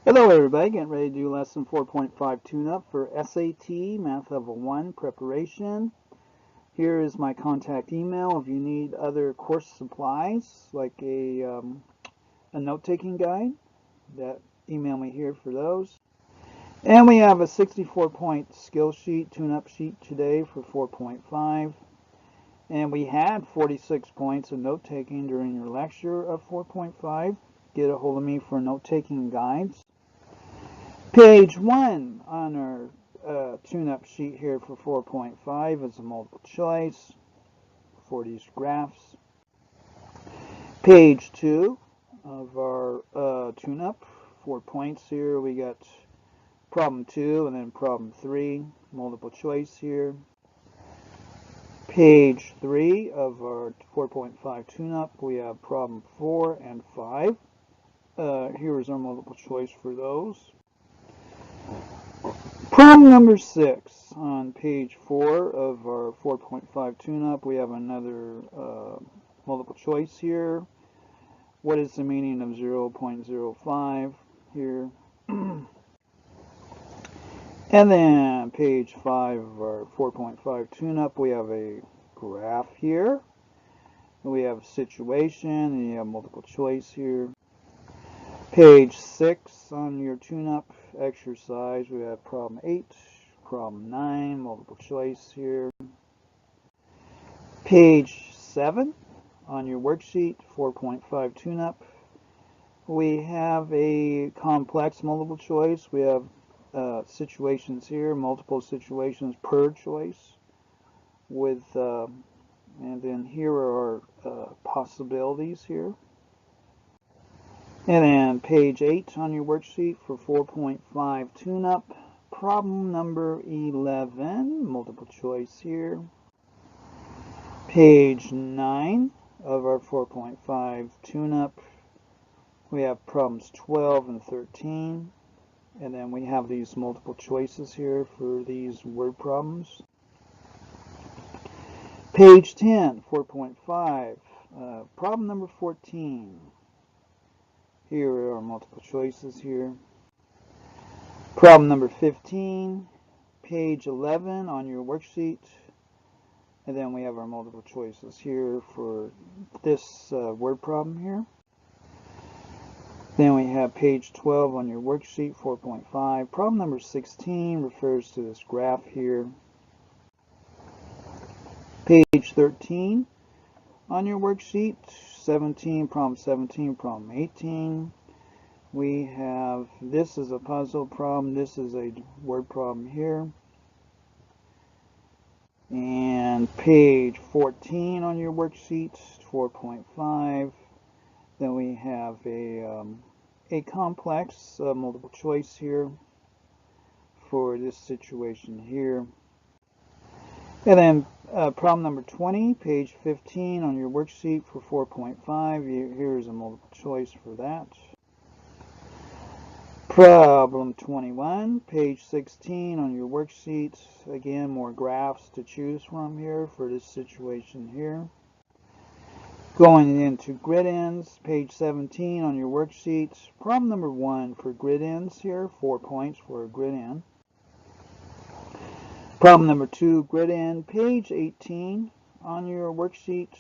Hello everybody, getting ready to do lesson 4.5 tune-up for SAT Math Level 1 preparation. Here is my contact email if you need other course supplies like a note-taking guide. Email me here for those. And we have a 64-point skill sheet, tune-up sheet today for 4.5. And we had 46 points of note-taking during your lecture of 4.5. Get a hold of me for note-taking guides. Page 1 on our tune-up sheet here for 4.5 is a multiple choice for these graphs. Page 2 of our tune-up, 4 points here. We got problem 2 and then problem 3, multiple choice here. Page 3 of our 4.5 tune-up, we have problem 4 and 5. Here is our multiple choice for those. Problem number 6 on page 4 of our 4.5 tune-up, we have another multiple choice here. What is the meaning of 0.05 here? And then page 5 of our 4.5 tune-up, we have a graph here. We have a situation, and you have multiple choice here. Page 6 on your tune-up exercise, we have problem 8, problem 9, multiple choice here. Page 7 on your worksheet, 4.5 tune-up, we have a complex multiple choice. We have situations here, multiple situations per choice, with and then here are our possibilities here. And then page 8 on your worksheet for 4.5 tune-up, problem number 11, multiple choice here. Page 9 of our 4.5 tune-up, we have problems 12 and 13. And then we have these multiple choices here for these word problems. Page 10, 4.5, problem number 14. Here are our multiple choices here. Problem number 15, page 11 on your worksheet. And then we have our multiple choices here for this word problem here. Then we have page 12 on your worksheet, 4.5. Problem number 16 refers to this graph here. Page 13 on your worksheet, 17, problem 18. We have, this is a puzzle problem, this is a word problem here. And page 14 on your worksheet, 4.5. Then we have a complex multiple choice here for this situation here. And then problem number 20, page 15 on your worksheet for 4.5. Here's a multiple choice for that. Problem 21, page 16 on your worksheet. Again, more graphs to choose from here for this situation here. Going into grid ends, page 17 on your worksheet. Problem number 1 for grid ends here, 4 points for a grid end. Problem number 2, grid end, page 18 on your worksheet.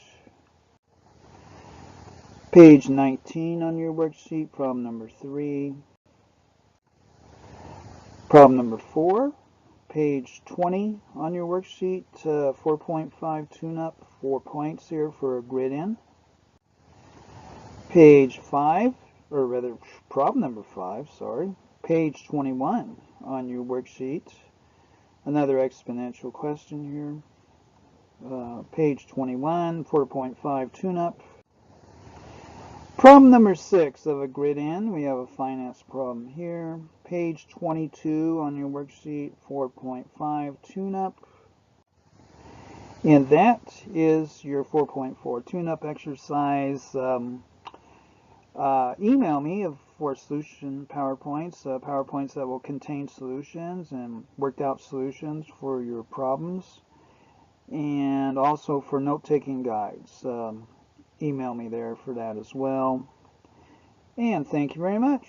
Page 19 on your worksheet, problem number 3. Problem number 4, page 20 on your worksheet, 4.5 tune-up, 4 points here for a grid end. Page 5, or rather problem number 5, sorry, page 21 on your worksheet. Another exponential question here. Page 21, 4.5 tune-up. Problem number 6 of a grid end, we have a finance problem here. Page 22 on your worksheet, 4.5 tune-up. And that is your 4.4 tune-up exercise. Email me for solution PowerPoints, PowerPoints that will contain solutions and worked out solutions for your problems, and also for note-taking guides. Email me there for that as well. And thank you very much.